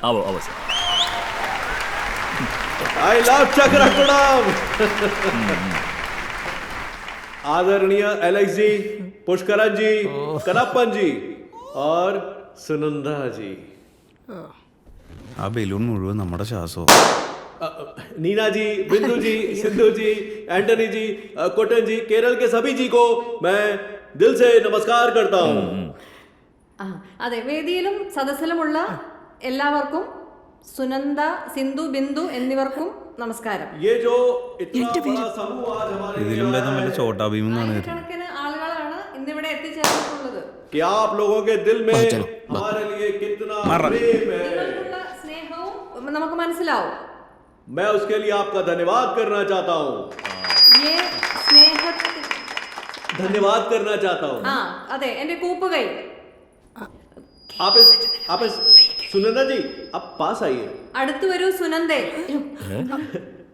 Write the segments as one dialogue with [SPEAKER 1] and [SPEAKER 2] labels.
[SPEAKER 1] आओ आओ sir.
[SPEAKER 2] I love Chakrakulam. आदरणीय एलेक्स जी, पुष्करन जी, कनप्पन जी और सुनंदा जी.
[SPEAKER 3] ആ ബലൂൺ മുഴുവൻ നമ്മുടെ ശ്വാസവും.
[SPEAKER 2] नीना जी, बिंदु जी, सिंधु जी, एंटनी जी, कोटन जी, केरल के सभी जी को मैं दिल से नमस्कार करता हूँ.
[SPEAKER 4] അതെ, വേദിയിലും സദസ്സിലുമുള്ള എല്ലാവർക്കും സുനന്ദ, സിന്ധു, ബിന്ദു എന്നിവർക്കും നമസ്കാരം.
[SPEAKER 2] ये जो इतना बड़ा समूह आज हमारे
[SPEAKER 3] ഇതിലും ഭേദം വല്ല ചോട്ടാ ഭീം എന്നാണ് കരുതുന്നത്.
[SPEAKER 4] ആയിരക്കണക്കിന് ആളുകളാണ് ഇന്നിവിടെ എത്തിച്ചേർന്നിട്ടുള്ളത്.
[SPEAKER 2] कि आप लोगों के दिल में हमारे लिए कितना प्रेम है,
[SPEAKER 4] നിങ്ങൾക്കുള്ള സ്നേഹവും നമുക്ക് മനസ്സിലാവും.
[SPEAKER 2] मैं उसके लिए आपका धन्यवाद करना चाहता हूँ.
[SPEAKER 4] ये സ്നേഹത്തിൽ
[SPEAKER 2] धन्यवाद करना चाहता हूँ.
[SPEAKER 4] അതെ, എന്റെ കൂപ്പുകൈ.
[SPEAKER 2] आप इस सुनंदा जी, आप पास आइए.
[SPEAKER 4] അടുത്തു വരൂ സുനന്ദേ.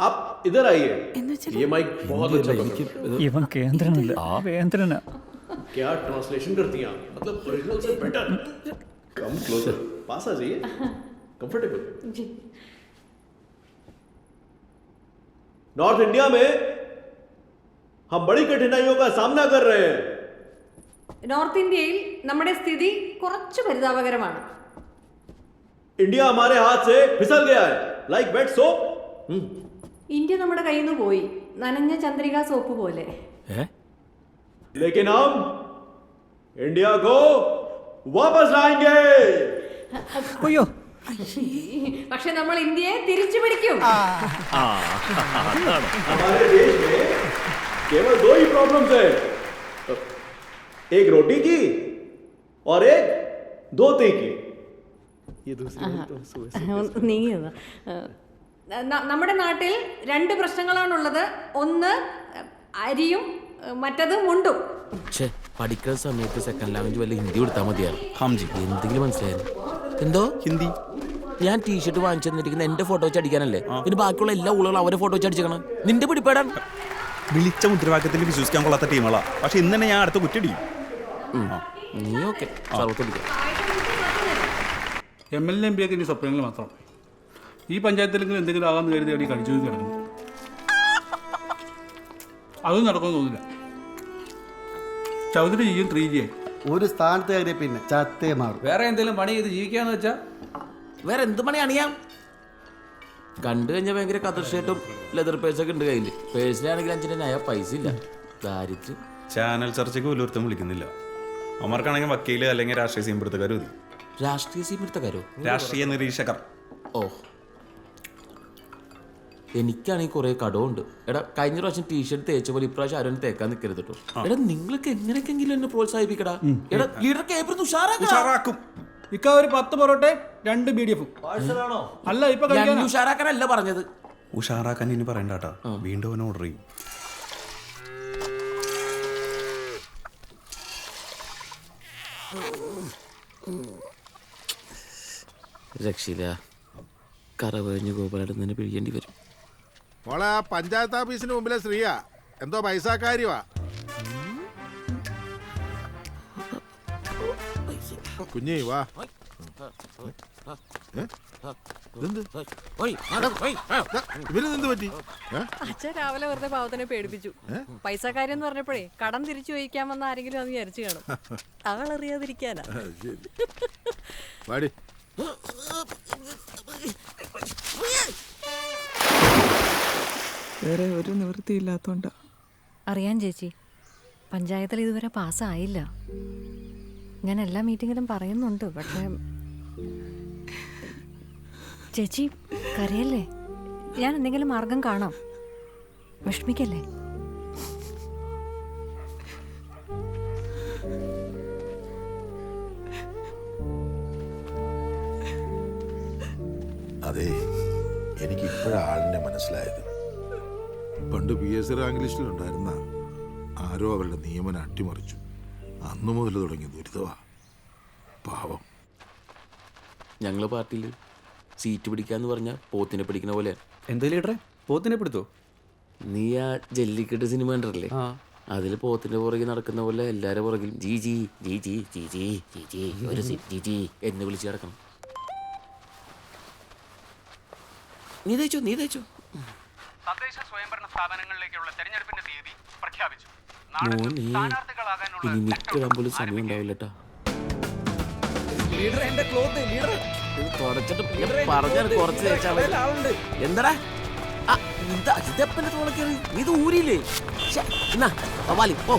[SPEAKER 2] आप इधर आइए. ये माइक बहुत अच्छा पकड़.
[SPEAKER 1] ഇവൻ കേന്ദ്രനല്ല, വേന്ദ്രനാ.
[SPEAKER 2] क्या ट्रांसलेशन करती हैं आप? मतलब ओरिजिनल से बेटर. Come closer. पास आ जाइए. कंफर्टेबल. नॉर्थ इंडिया में हम बड़ी कठिनाइयों का सामना कर रहे हैं.
[SPEAKER 4] നോർത്ത് ഇന്ത്യയിൽ നമ്മുടെ സ്ഥിതി കുറച്ച് പരിതാപകരമാണ്.
[SPEAKER 2] इंडिया हमारे हाथ से फिसल गया है, लाइक वेट सोप.
[SPEAKER 4] ഇന്ത്യ നമ്മുടെ കയ്യിൽ നിന്ന് പോയി, നനഞ്ഞ ചന്ദ്രിക സോപ്പ് പോലെ.
[SPEAKER 2] लेकिन हम इंडिया को वापस लाएंगे.
[SPEAKER 1] അയ്യോ,
[SPEAKER 4] പക്ഷെ നമ്മൾ ഇന്ത്യയെ തിരിച്ചു പിടിക്കും.
[SPEAKER 2] हमारे देश में केवल दो ही प्रॉब्लम्स है, एक रोटी की और एक धोती की. ये दूसरी
[SPEAKER 4] നീങ്ങിയത്. നമ്മുടെ നാട്ടിൽ രണ്ട് പ്രശ്നങ്ങളാണുള്ളത്. ഒന്ന് അരിയും, മറ്റത് മുണ്ടും.
[SPEAKER 5] പഠിക്കുന്ന സമയത്ത് സെക്കൻഡ് ലാംഗ്വേജ് വല്ല ഹിന്ദി കൊടുത്താൽ മതിയായിരുന്നു.
[SPEAKER 3] ഹംജി
[SPEAKER 5] എന്തെങ്കിലും മനസ്സിലായിരുന്നു. എന്തോ
[SPEAKER 3] ഹിന്ദി.
[SPEAKER 5] ഞാൻ ടീഷർട്ട് വാങ്ങിച്ചു തന്നിരിക്കുന്ന എന്റെ ഫോട്ടോ വെച്ച് അടിക്കാനല്ലേ? പിന്നെ ബാക്കിയുള്ള എല്ലാ ഊളുകളും അവരെ ഫോട്ടോ വെച്ച് അടിച്ചേക്കണം. നിന്റെ പിടിപ്പെടാൻ
[SPEAKER 3] വിളിച്ച മുദ്രാവാക്യത്തിൽ വിശ്വസിക്കാൻ കൊള്ളാത്ത ടീമുകളാ. പക്ഷെ ഇന്ന് തന്നെ ഞാൻ അടുത്ത കുറ്റടിയും.
[SPEAKER 5] നീ ഓക്കെ സർവത്തോടിക്കാം.
[SPEAKER 6] MLA MP ഒക്കെ ഇനി സ്വപ്നങ്ങൾ മാത്രം. ഈ പഞ്ചായത്തിലെങ്കിലും എന്തെങ്കിലും ആകാമെന്ന് കരുതി അടി കടിച്ചു കിടക്കുന്നു. അതും നടക്കുമെന്ന് തോന്നില്ല. ചൗധരി ജിയും 3G ആയി.
[SPEAKER 7] ഒരു സ്ഥാനത്ത് കയറിയ പിന്നെ ചത്തേ മാറും.
[SPEAKER 8] വേറെ എന്തെങ്കിലും പണി ചെയ്ത് ജീവിക്കാന്ന് വെച്ചാ
[SPEAKER 5] വേറെ എന്ത് പണി അണിയാം? കണ്ടു കഴിഞ്ഞാൽ ഭയങ്കര കതർ ഷർട്ടും ലെതർ പേഴ്സൊക്കെ ഉണ്ട് കയ്യിൽ. പേഴ്സിനാണെങ്കിൽ 5 നയ പൈസ ഇല്ല. ദാരിദ്ര്യം.
[SPEAKER 3] ചാനൽ ചർച്ചയ്ക്ക് പോലും വിളിക്കുന്നില്ല. അവർക്കാണെങ്കിൽ വക്കീല് അല്ലെങ്കിൽ രാഷ്ട്രീയ സീമ്പടുത്തക്കാർ മതി.
[SPEAKER 5] രാഷ്ട്രീയ സീമെടുത്തക്കാരോ?
[SPEAKER 3] രാഷ്ട്രീയ നിരീക്ഷകർ.
[SPEAKER 5] ഓ, എനിക്കാണെങ്കിൽ കുറെ കടമുണ്ട്. എടാ, കഴിഞ്ഞ പ്രാവശ്യം ടീഷർട്ട് തേച്ച പോലെ ഇപ്രാവശ്യം ആരും തേക്കാൻ നിൽക്കരുത് കേട്ടോ. എടാ, നിങ്ങൾക്ക് എങ്ങനെയൊക്കെങ്കിലും എന്നെ പ്രോത്സാഹിപ്പിക്കടാ. എടാ, ലീഡർ ഉഷാറാക്കും.
[SPEAKER 6] ഇക്ക ഒരു 10 പൊറോട്ട 2 BDF. അല്ല, ഇപ്പൊ
[SPEAKER 5] ഉഷാറാക്കാനല്ല പറഞ്ഞത്.
[SPEAKER 3] ഉഷാറാക്കാൻ ഇനി പറയണ്ടാട്ടാ, വീണ്ടും അവൻ ഓർഡർ ചെയ്യും.
[SPEAKER 5] രക്ഷില്ല, കറവഴിഞ്ഞ് ഗോപാലൻ തന്നെ പിഴിയേണ്ടി വരും.
[SPEAKER 9] മോളെ, ആ പഞ്ചായത്ത് ഓഫീസിന് മുമ്പിലെ സ്ത്രീയാ, എന്തോ പൈസക്കാരിവാ. കുഞ്ഞേ വാ. ഇവരെന്ത് പറ്റി?
[SPEAKER 4] അച്ഛൻ രാവിലെ വെറുതെ പാവത്തിനെ പേടിപ്പിച്ചു. പൈസക്കാരെന്ന് പറഞ്ഞപ്പോഴേ കടം തിരിച്ചു ചോദിക്കാമെന്ന് ആരെങ്കിലും അത് വിചാരിച്ചു കാണും. അവളറിയാതിരിക്കാനാ.
[SPEAKER 9] വാടി.
[SPEAKER 10] വേറെ ഒരു നിവൃത്തിയില്ലാത്തോണ്ടാ.
[SPEAKER 4] അറിയാൻ ചേച്ചി, പഞ്ചായത്തിൽ ഇതുവരെ പാസ്സായില്ല. ഞാൻ എല്ലാ മീറ്റിങ്ങിലും പറയുന്നുണ്ട്. പക്ഷേ ചേച്ചി കരയല്ലേ, ഞാൻ എന്തെങ്കിലും മാർഗം കാണാം. വിഷമിക്കല്ലേ.
[SPEAKER 9] അതെ, എനിക്കിപ്പോഴാളിനെ മനസ്സിലായത്. പണ്ട് PSC റാങ്ക് ലിസ്റ്റിലുണ്ടായിരുന്ന ആരോ അവരുടെ നിയമനം അട്ടിമറിച്ചു. അന്നു മുതൽ തുടങ്ങിയ ദുരിതമാ. പാവം.
[SPEAKER 5] ഞങ്ങളെ പാർട്ടിയിൽ സീറ്റ് പിടിക്കാന്ന് പറഞ്ഞാൽ പോത്തിനെ പിടിക്കുന്ന പോലെ.
[SPEAKER 8] എന്താ ലീഡറെ, പോത്തിനെ പിടുത്തോ?
[SPEAKER 5] നീ ആ ജല്ലിക്കെട്ട് സിനിമ കണ്ടല്ലേ? അതിൽ പോത്തിന്റെ പുറകെ നടക്കുന്ന പോലെ എല്ലാരും പുറകിലും ജി ജി ജി ജി ജി ജി ജി ജി ഒരു ജി ജി എന്ന് വിളിച്ച് കിടക്കണം. നീ തേച്ചോ.
[SPEAKER 10] തദ്ദേശ സ്വയംഭരണ സ്ഥാപനങ്ങളിലേക്കുള്ള തെരഞ്ഞെടുപ്പിന്റെ തീയതി പ്രഖ്യാപിച്ചു.
[SPEAKER 5] ഇനി നിൽക്കിടാൻ പോലും സമയം ഉണ്ടാവില്ല കേട്ടാ. പറഞ്ഞാൽ കുറച്ച് തേച്ചാൽ എന്താടാ ഇതെപ്പന്റെ തോള കയറി നീ ഇത് ഊരിയില്ലേ? എന്നാ വാലി ഓ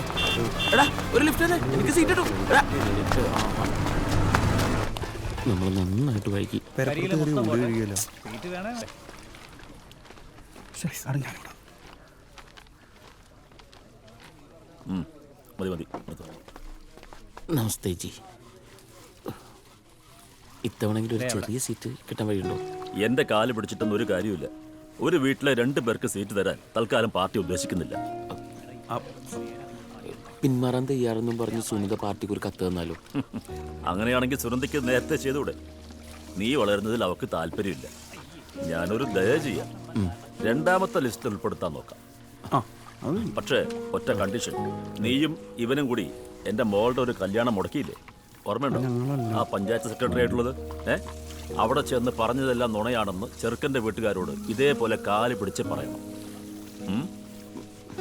[SPEAKER 5] എടാ ഒരു ലിഫ്റ്റ് തന്നെ എനിക്ക് സീറ്റ് ഇട്ടു. നമ്മൾ നന്നായിട്ട് വൈകി.
[SPEAKER 1] സീറ്റ് വേണേ
[SPEAKER 5] മതി നമസ്തേ ജി. ഇത്തവണെങ്കിലും ഒരു ചെറിയ സീറ്റ് കിട്ടാൻ വഴിയുണ്ടോ?
[SPEAKER 11] എന്റെ കാല് പിടിച്ചിട്ടൊന്നും ഒരു കാര്യമില്ല. ഒരു വീട്ടിലെ 2 പേർക്ക് സീറ്റ് തരാൻ തൽക്കാലം പാർട്ടി ഉദ്ദേശിക്കുന്നില്ല.
[SPEAKER 5] പിന്മാറാൻ തയ്യാറെന്നും പറഞ്ഞ് സുനിത പാർട്ടിക്ക് ഒരു കത്ത് തന്നാലോ?
[SPEAKER 11] അങ്ങനെയാണെങ്കിൽ സുരന്തിക്ക് നേരത്തെ ചെയ്തുകൂടെ? നീ വളരുന്നതിൽ അവർക്ക് താല്പര്യമില്ല. ഞാനൊരു ദയ ചെയ്യാം, 2ാമത്തെ ലിസ്റ്റിൽ ഉൾപ്പെടുത്താൻ നോക്കാം. പക്ഷേ ഒറ്റ കണ്ടീഷൻ, നീയും ഇവനും കൂടി എന്റെ മോളുടെ ഒരു കല്യാണം മുടക്കിയില്ലേ? ഓർമ്മയുണ്ടോ? ആ പഞ്ചായത്ത് സെക്രട്ടറി ആയിട്ടുള്ളത്. അവിടെ ചെന്ന് പറഞ്ഞതെല്ലാം നുണയാണെന്ന് ചെറുക്കന്റെ വീട്ടുകാരോട് ഇതേപോലെ കാല് പിടിച്ച് പറയണം.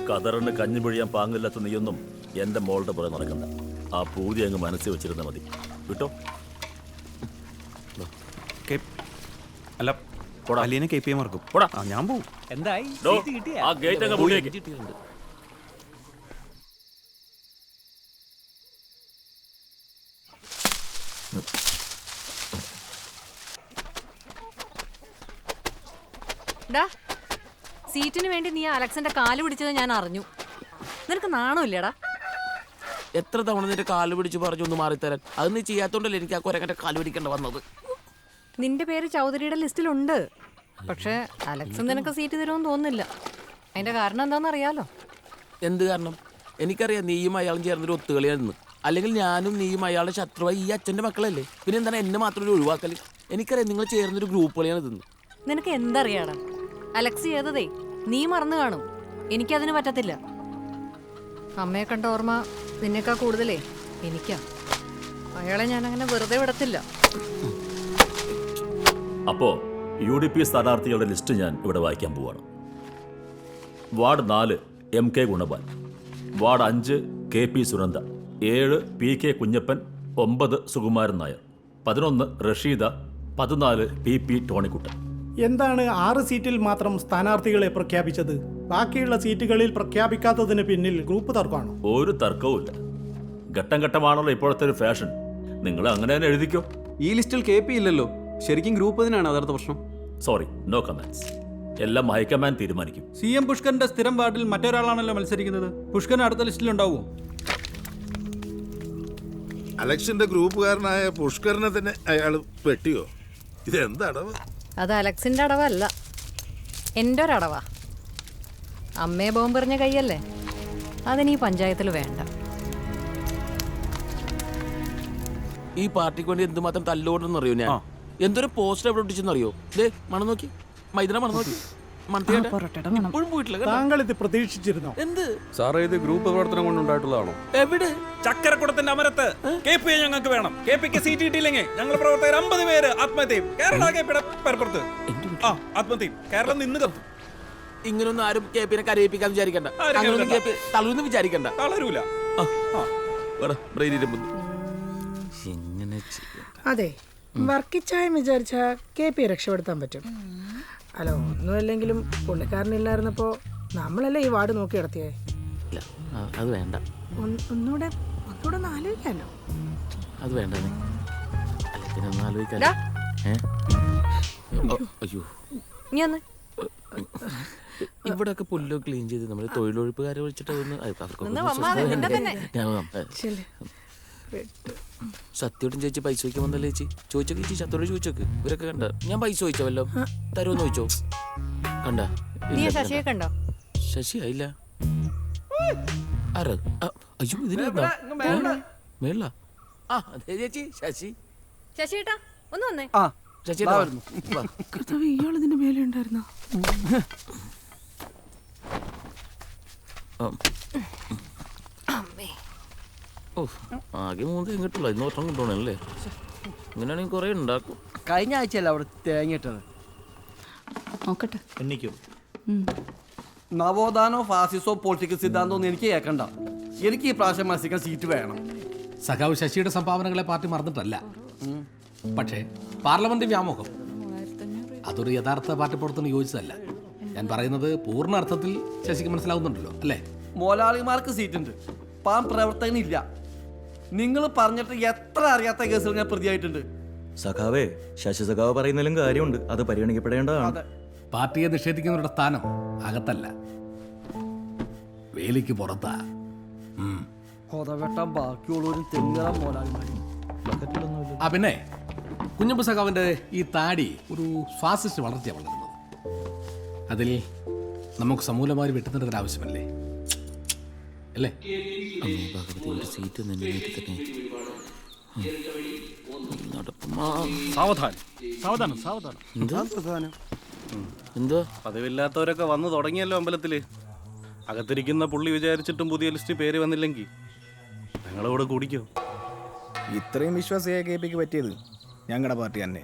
[SPEAKER 11] കതറിന് കഞ്ഞി പിഴിയാൻ പാങ്ങില്ലാത്ത നീയൊന്നും എന്റെ മോളുടെ പുറകെ നടക്കണ്ട. ആ പൂതി അങ്ങ് മനസ്സിൽ വെച്ചിരുന്ന മതി. വിട്ടോ?
[SPEAKER 3] അല്ല അലീനെ KPA മാർക്കും. ഞാൻ പോവും.
[SPEAKER 1] എന്തായി?
[SPEAKER 11] ഡോ,
[SPEAKER 1] സീറ്റ് കിട്ടിയാ?
[SPEAKER 11] ആ ഗേറ്റ് അങ്ങ് പൂട്ടിയേക്ക്.
[SPEAKER 4] ഡാ, സീറ്റിന് വേണ്ടി നീ അലക്സിന്റെ കാല് പിടിച്ചത് ഞാൻ അറിഞ്ഞു. നിനക്ക് നാണമില്ലടാ?
[SPEAKER 5] എത്ര തവണ നിന്റെ കാല് പിടിച്ച് പറഞ്ഞു ഒന്ന് മാറിത്തരാൻ? അത് നീ ചെയ്യാത്തോണ്ടല്ലേ എനിക്ക് ആ കൊരക്കന്റെ കാല് പിടിക്കേണ്ട വന്നത്.
[SPEAKER 4] നിന്റെ പേര് ചൗധരിയുടെ ലിസ്റ്റിലുണ്ട്. പക്ഷേ അലക്സ് നിനക്ക് സീറ്റ് തരുമെന്ന് തോന്നുന്നില്ല. അതിന്റെ കാരണം എന്താണെന്ന് അറിയാലോ?
[SPEAKER 5] എന്ത് കാരണം? എനിക്കറിയാം നീയും അയാളും ചേർന്നൊരു ഒത്തുകളിയാണെന്ന്. അല്ലെങ്കിൽ ഞാനും നീയും അയാളുടെ ശത്രുവായി ഈ അച്ഛൻ്റെ മക്കളല്ലേ. പിന്നെ എന്താണ് എന്നെ മാത്രം ഒരു ഒഴിവാക്കൽ? എനിക്കറിയാം നിങ്ങൾ ചേർന്നൊരു ഗ്രൂപ്പ് കളിയാണ് ഇതെന്ന്.
[SPEAKER 4] നിനക്ക് എന്തറിയാടാ? അലക്സ് ചെയ്തതേ നീ മറന്നു കാണും. എനിക്കതിന് പറ്റത്തില്ല. അമ്മയെ കണ്ട ഓർമ്മ നിന്നേക്കാ കൂടുതലേ എനിക്കാ. അയാളെ ഞാൻ അങ്ങനെ വെറുതെ വിടത്തില്ല.
[SPEAKER 11] അപ്പോ UDP സ്ഥാനാർത്ഥികളുടെ ലിസ്റ്റ് ഞാൻ ഇവിടെ വായിക്കാൻ പോവാണ്. Ward 4 MK Gunapal, ward 5 KP Sunanda, 7 PK Kunjappan, 9 Sukumaran Nair, 11 Rasheeda, 14 PP Tonikuttan.
[SPEAKER 12] എന്താണ് 6 സീറ്റിൽ മാത്രം സ്ഥാനാർത്ഥികളെ പ്രഖ്യാപിച്ചത്? ബാക്കിയുള്ള സീറ്റുകളിൽ പ്രഖ്യാപിക്കാത്തതിന് പിന്നിൽ ഗ്രൂപ്പ് തർക്കമാണോ?
[SPEAKER 11] ഒരു തർക്കവുമില്ല. ഘട്ടം ഘട്ടമാണല്ലോ ഇപ്പോഴത്തെ ഒരു ഫാഷൻ. നിങ്ങൾ അങ്ങനെ തന്നെ എഴുതിക്കോ.
[SPEAKER 8] ഈ ലിസ്റ്റിൽ KP ഇല്ലല്ലോ. ശരിക്കും ഗ്രൂപ്പ് ഇതിനാണ് യഥാർത്ഥ പ്രശ്നം.
[SPEAKER 11] Sorry, no comments. എല്ലാം ഹൈക്കമാൻഡ് തീരുമാനിക്കും.
[SPEAKER 6] CM പുഷ്കറിന്റെ സ്ഥിരം വാർഡിൽ മറ്റൊരാളാണല്ലോ മത്സരിക്കുന്നത്. പുഷ്കറിന് അടുത്ത ലിസ്റ്റിലുണ്ടാവുമോ?
[SPEAKER 9] അലക്സിന്റെ ഗ്രൂപ്പുകാരനായ പുഷ്കറിനെ തന്നെ അയാൾ വെട്ടിയോ? ഇതെന്തടവ്?
[SPEAKER 4] അത് അലക്സിന്റെ അടവല്ല, എൻ്റെ ഒരടവാ. അമ്മയെ ബോംബെറിഞ്ഞ കൈയല്ലേ, അതിന് ഈ പഞ്ചായത്തിൽ വേണ്ട.
[SPEAKER 5] ഈ പാർട്ടിക്ക് വേണ്ടി എന്തുമാത്രം തല്ലോടെന്ന് അറിയോ? ഞാൻ എന്തൊരു പോസ്റ്റർ എവിടെ ഒട്ടിച്ചെന്നറിയോ? മണം നോക്കി, മൈദന മണം നോക്കി. ഇപ്പോഴും പോയിട്ടില്ല.
[SPEAKER 12] താങ്കൾ ഇത് പ്രതീക്ഷിച്ചിരുന്നോ?
[SPEAKER 5] എന്ത്
[SPEAKER 8] സാറേ, ഇത് ഗ്രൂപ്പ് പ്രവർത്തനം കൊണ്ടുണ്ടായിട്ടുള്ളതാണോ?
[SPEAKER 5] എവിടെ?
[SPEAKER 3] ചക്കരക്കുടത്തിന്റെ അമരത്ത് KPA ഞങ്ങൾക്ക് വേണം. KPക്ക് സീറ്റ് കിട്ടിയില്ലെങ്കിൽ ഞങ്ങൾ പ്രവർത്തകർ 50 പേര് ആത്മഹത്യയും. കേരള KPയുടെ പരപ്പുറത്ത് ആത്മഹത്യയും. കേരളം നിന്ന് കത്തും.
[SPEAKER 5] ഇങ്ങനൊന്നും ആരും KPനെ കരയിപ്പിക്കാൻ വിചാരിക്കണ്ട. തളർന്ന് വിചാരിക്കണ്ട.
[SPEAKER 3] തളരൂല.
[SPEAKER 13] അതെ, വർക്കിച്ചായം വിചാരിച്ച KP രക്ഷപ്പെടുത്താൻ പറ്റും. അല്ല, ഒന്നുമല്ലെങ്കിലും പുള്ളിക്കാരനില്ലായിരുന്നപ്പോ നമ്മളല്ലേ ഈ വാർഡ് നോക്കി നടത്തിയേ.
[SPEAKER 5] അത് വേണ്ട.
[SPEAKER 13] ഒന്നുകൂടെ ആലോചിക്കാമല്ലോ.
[SPEAKER 5] അത് വേണ്ട. ആലോചിക്കാൻ. അയ്യോ, ഇവിടെ ഒക്കെ പുല്ലോ ക്ലീൻ ചെയ്ത് നമ്മള് തൊഴിലുറപ്പുകാരെ വിളിച്ചിട്ട് സത്യോട്ടും ചേച്ചി പൈസ ചോദിക്കാൻ വന്നല്ലേ ചേച്ചി? ചോദിച്ചോക്ക് ചേച്ചി, സത്യോട് ചോദിച്ചോക്ക്. ഇവരൊക്കെ കണ്ട ഞാൻ പൈസ ചോദിച്ചോ വല്ലോ തരുമെന്ന് ചോദിച്ചോ? കണ്ട
[SPEAKER 4] ശശിയെ കണ്ടോ?
[SPEAKER 5] ശശി ആയില്ല. ആറ്? അയ്യോ, ഇതിന് മേള. ആ അതെ ചേച്ചി, ശശി.
[SPEAKER 4] ശശിയേട്ടാ ഒന്ന് വന്നേ.
[SPEAKER 5] ശശി
[SPEAKER 13] ഇയാൾ ഇതിന്റെ മേലെ ഉണ്ടായിരുന്നോ?
[SPEAKER 5] ആകെ 3 തേങ്ങ കിട്ടുള്ളൂ. ഇന്ന് ഒറ്റം കൊണ്ടുപോകണല്ലേ? ഇങ്ങനെയാണെങ്കിൽ കുറെ ഉണ്ടാക്കും.
[SPEAKER 7] കഴിഞ്ഞ ആഴ്ചയല്ല അവിടെ തേങ്ങ ഇട്ടത്.
[SPEAKER 1] നോക്കട്ടെ.
[SPEAKER 2] എണ്ണിക്കും.
[SPEAKER 7] നവോത്ഥാനോ ഫാസിസോ പൊളിറ്റിക്കൽ സിദ്ധാന്തോ ഒന്നും എനിക്ക് കേൾക്കണ്ട. എനിക്ക് ഈ പ്രാവശ്യം മത്സരിക്കാൻ സീറ്റ് വേണം.
[SPEAKER 5] സഖാവ് ശശിയുടെ സംഭാവനകളെ പാർട്ടി മറന്നിട്ടല്ല. പക്ഷേ പാർലമെന്റ് വ്യാമോഹം അതൊരു യഥാർത്ഥ പാർട്ടി പ്രവർത്തനം യോജിച്ചതല്ല. ഞാൻ പറയുന്നത് പൂർണ്ണ അർത്ഥത്തിൽ ശശിക്ക് മനസ്സിലാവുന്നുണ്ടല്ലോ അല്ലേ?
[SPEAKER 7] മോലാളിമാർക്ക് സീറ്റ് ഉണ്ട്, പാൻ പ്രവർത്തകനില്ല. നിങ്ങൾ പറഞ്ഞിട്ട് എത്ര അറിയാത്ത കേസുകൾ ഞാൻ പ്രതിയായിട്ടുണ്ട്.
[SPEAKER 2] സഖാവേ, ശശി സഖാവ് പറയുന്നതിലും കാര്യമുണ്ട്, അത് പരിഗണിക്കപ്പെടേണ്ടതാണ്.
[SPEAKER 5] പാർട്ടിയെ നിഷേധിക്കുന്നവരുടെ സ്ഥാനം അകത്തല്ല, വേലിക്ക് പുറത്താ.
[SPEAKER 7] കൊതവെട്ടാൻ ബാക്കിയുള്ളവരും തെങ്ങാൻ മോലാളിമാരും.
[SPEAKER 5] പിന്നെ കുഞ്ഞമ്പ് സഖാവിന്റെ ഈ താടി ഒരു ഫാസിസ്റ്റ് വളർത്തിയ വളരുന്നത്. അതിൽ നമുക്ക് സമൂലമായി വെട്ടുന്നതിന് ആവശ്യമല്ലേ അല്ലേ?
[SPEAKER 11] സീറ്റ്
[SPEAKER 6] എന്തോ പതിവില്ലാത്തവരൊക്കെ വന്നു തുടങ്ങിയല്ലോ അമ്പലത്തില്. അകത്തിരിക്കുന്ന പുള്ളി വിചാരിച്ചിട്ടും പുതിയ ലിസ്റ്റ് പേര് വന്നില്ലെങ്കിൽ ഞങ്ങളോട് കുടിക്കോ?
[SPEAKER 1] ഇത്രയും വിശ്വാസിയായ KPക്ക് പറ്റിയത് ഞങ്ങളുടെ പാർട്ടി തന്നെ.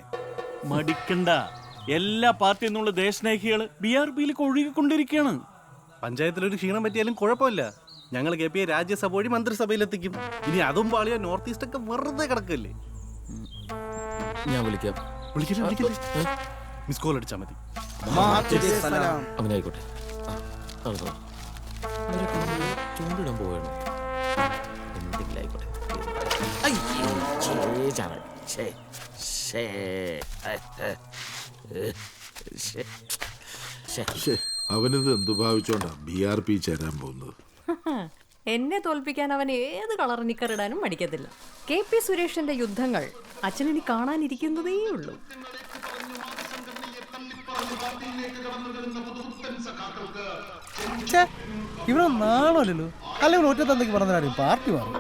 [SPEAKER 6] മടിക്കണ്ട, എല്ലാ പാർട്ടി എന്നുള്ള ദേശസ്നേഹികള് BRPയിലേക്ക് ഒഴുകിക്കൊണ്ടിരിക്കുകയാണ്. പഞ്ചായത്തിലൊരു ക്ഷീണം പറ്റിയാലും കുഴപ്പമില്ല, ഞങ്ങൾ KPയെ രാജ്യസഭ വഴി മന്ത്രിസഭയിലെത്തിക്കും. ഇനി അതും പാളിയ നോർത്ത് ഈസ്റ്റ് ഒക്കെ വെറുതെ കിടക്കല്ലേ.
[SPEAKER 11] ഞാൻ വിളിക്കാം.
[SPEAKER 6] മിസ് കോൾ അടിച്ചാൽ മതി.
[SPEAKER 11] അവനായിക്കോട്ടെ. ചൂണ്ടിടാൻ പോവുകയാണ്. എന്തെങ്കിലും ആയിക്കോട്ടെ.
[SPEAKER 9] അവനിത് എന്തു ഭാവിച്ചോണ്ടാ BRP ചേരാൻ പോകുന്നത്?
[SPEAKER 4] എന്നെ തോൽപ്പിക്കാൻ അവൻ ഏത് കളർ നിക്കറിടാനും മടിക്കത്തില്ല. KP സുരേഷിന്റെ യുദ്ധങ്ങൾ അച്ഛനിനി കാണാനിരിക്കുന്നതേ ഉള്ളൂ.
[SPEAKER 1] ഇവിടെ നാണല്ലോ, അല്ലെങ്കിൽ ഒറ്റ തന്തയ്ക്ക് പറഞ്ഞാലും പാർട്ടി മാറും.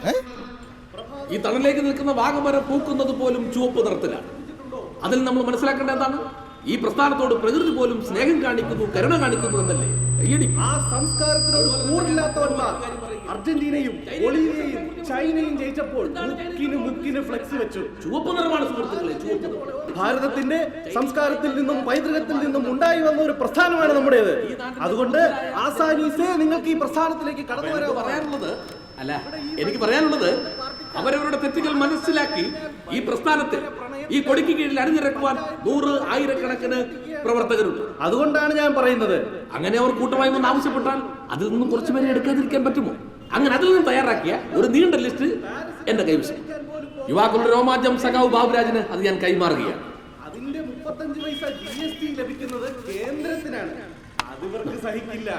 [SPEAKER 5] ഈ തണലേക്ക് നിൽക്കുന്ന വാഗമരം പൂക്കുന്നത് പോലും ചുവപ്പ് നിറത്തിലാണ്. അതിൽ നമ്മൾ മനസ്സിലാക്കേണ്ട എന്താണ്? ഈ പ്രസ്ഥാനത്തോട് പ്രകൃതി പോലും സ്നേഹം കാണിക്കുന്നു, കരുണ കാണിക്കുന്നു എന്നല്ലേ?
[SPEAKER 2] ആ സംസ്കാരത്തിനോട് കൂറില്ലാത്തവന്മാർ അർജന്റീനയും ബൊളീവിയയും ചൈനയും ജയിച്ചപ്പോൾ മുക്കിന് ഫ്ലെക്സ് വെച്ചു.
[SPEAKER 5] ചുവപ്പ് നിറമാണ് സുഹൃത്തുക്കളെ, ചുവപ്പ് നിറം.
[SPEAKER 2] ഭാരതത്തിന്റെ സംസ്കാരത്തിൽ നിന്നും പൈതൃകത്തിൽ നിന്നും ഉണ്ടായി വന്ന ഒരു പ്രസ്ഥാനമാണ് നമ്മുടേത്. അതുകൊണ്ട് ആസാനീസേ നിങ്ങൾക്ക് ഈ പ്രസ്ഥാനത്തിലേക്ക് കടന്നു വരാൻ
[SPEAKER 5] പറയാനുള്ളത് അല്ല, എനിക്ക് പറയാനുള്ളത് അവരവരുടെ തെറ്റുകൾ മനസ്സിലാക്കി ഈ പ്രസ്ഥാനത്തിൽ ഈ കൊടിക്ക് കീഴിൽ അണിനിരക്കുവാൻ 100,000 പ്രവർത്തകരുണ്ട്.
[SPEAKER 2] അതുകൊണ്ടാണ് ഞാൻ പറയുന്നത്,
[SPEAKER 5] അങ്ങനെ അവർ കൂട്ടമായി വന്ന് ആവശ്യപ്പെട്ടാൽ അതിൽ നിന്നും കുറച്ചുപേരെ എടുക്കാതിരിക്കാൻ പറ്റുമോ? അങ്ങനെ അതിൽ നിന്നും തയ്യാറാക്കിയ ഒരു നീണ്ട ലിസ്റ്റ് എന്റെ കൈവശം. യുവാക്കളുടെ രോമാഞ്ചം സഖാവ് ബാബുരാജിന് അത് ഞാൻ കൈമാറുകയാണ്.
[SPEAKER 2] അതിന്റെ 35 പൈസ GST ലഭിക്കുന്നത് കേന്ദ്രത്തിനാണ്. അത് ഇവർക്ക് സഹിക്കില്ല.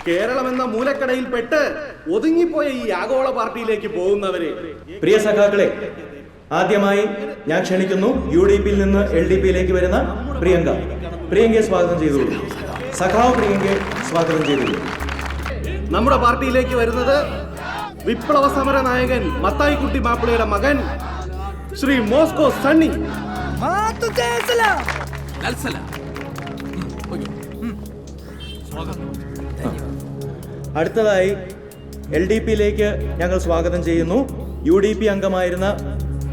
[SPEAKER 2] കേരളം എന്ന മൂലക്കടയിൽ പെട്ട് ഒതുങ്ങിപ്പോയ ഈ ആഗോള പാർട്ടിയിലേക്ക് പോകുന്നവരെ.
[SPEAKER 14] പ്രിയ സഖാക്കളെ, ആദ്യമായി ഞാൻ ക്ഷണിക്കുന്നു UDPയിൽ നിന്ന് LDPയിലേക്ക് വരുന്ന പ്രിയങ്കയെ സ്വാഗതം ചെയ്തോളൂ. സഖാവ് പ്രിയങ്കയെ സ്വാഗതം ചെയ്തോളൂ.
[SPEAKER 2] നമ്മുടെ പാർട്ടിയിലേക്ക് വരുന്നത് വിപ്ലവ സമര നായകൻ മത്തായിക്കുട്ടി മാപ്പിളയുടെ മകൻ ശ്രീ മോസ്കോ സണ്ണി.
[SPEAKER 14] അടുത്തതായി LDPയിലേക്ക് ഞങ്ങൾ സ്വാഗതം ചെയ്യുന്നു UDP അംഗമായിരുന്ന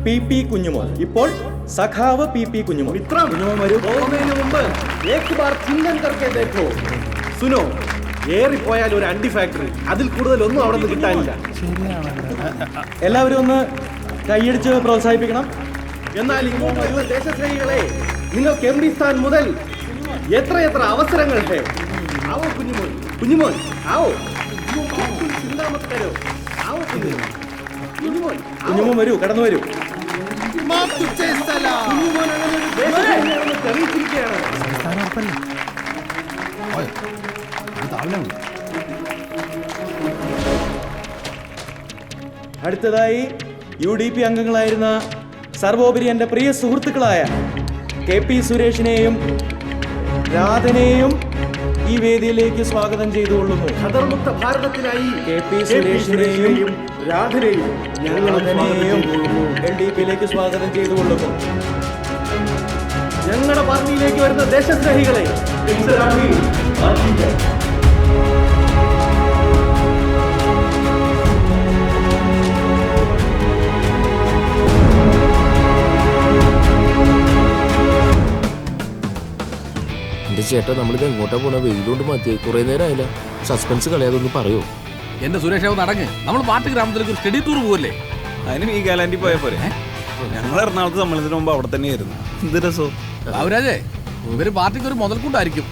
[SPEAKER 14] PP കുഞ്ഞുമോൻ, ഇപ്പോൾ സഖാവ് PP കുഞ്ഞുമോൻ. കുഞ്ഞുമോൻ വരൂ.
[SPEAKER 2] പോകുന്നതിന് മുമ്പ് ഏക് ബാർ ചിന്തൻ കർക്കെ ദേഖോ. സുനോ, ഏറിപ്പോയാൽ ഒരു അണ്ടി ഫാക്ടറി, അതിൽ കൂടുതൽ ഒന്നും അവിടെ നിന്ന് കിട്ടാനില്ല.
[SPEAKER 14] എല്ലാവരും ഒന്ന് കൈയടിച്ച് പ്രോത്സാഹിപ്പിക്കണം.
[SPEAKER 2] എന്നാൽ ഇങ്ങോട്ട് വരുന്ന ദേശസ്നേഹികളെ, നിങ്ങൾക്ക് MP സ്ഥാൻ മുതൽ എത്ര അവസരങ്ങൾ ഹേ. ആവോ കുഞ്ഞുമോൻ ആവോ.
[SPEAKER 14] കുഞ്ഞുമോൻ വരൂ, കടന്നു വരൂ.
[SPEAKER 2] കുഞ്ഞുമോൻ അങ്ങനെ ഒരു ദേശസ്നേഹിയാണെന്ന് തെളിയിച്ചിരിക്കുകയാണ്.
[SPEAKER 14] അടുത്തതായി UDP അംഗങ്ങളായിരുന്ന സർവോപരി എൻ്റെ പ്രിയ സുഹൃത്തുക്കളായ KP സുരേഷിനെയും രാധനെയും ഈ വേദിയിലേക്ക് സ്വാഗതം ചെയ്തുകൊള്ളുന്നു.
[SPEAKER 2] ഖദർമുക്ത ഭാരതത്തിനായി
[SPEAKER 14] KP സുരേഷിനെയും
[SPEAKER 2] രാധനെയും
[SPEAKER 14] ഞങ്ങളെയും LDPയിലേക്ക് സ്വാഗതം ചെയ്തുകൊള്ളുന്നു.
[SPEAKER 2] ഞങ്ങളുടെ പാർട്ടിയിലേക്ക് വരുന്ന ദേശസ്നേഹികളെ,
[SPEAKER 15] ചേട്ടാ നമ്മളിത് എങ്ങോട്ടാ പോണ? വെയിലുകൊണ്ട് മതിയായി, കുറെ നേരം ആയില്ല. സസ്പെൻസ് കളയാതൊന്ന് പറയോ?
[SPEAKER 5] എന്റെ സുരേഷ് നടങ്ങ്. നമ്മൾ പാട്ട് ഗ്രാമത്തിലേക്ക് ഒരു സ്റ്റഡി ടൂർ പോവല്ലേ?
[SPEAKER 3] അതിന് ഈ ഗാലാൻഡി പോയ പോരെ. ഞങ്ങൾ എറണാകുളത്ത് സമ്മേളനത്തിന് മുമ്പ് അവിടെ തന്നെയായിരുന്നു. എന്ത് രസോ.
[SPEAKER 5] ബാബുരാജേ, ഇവര് പാർട്ടിക്ക് ഒരു മുതൽക്കൂട്ടായിരിക്കും.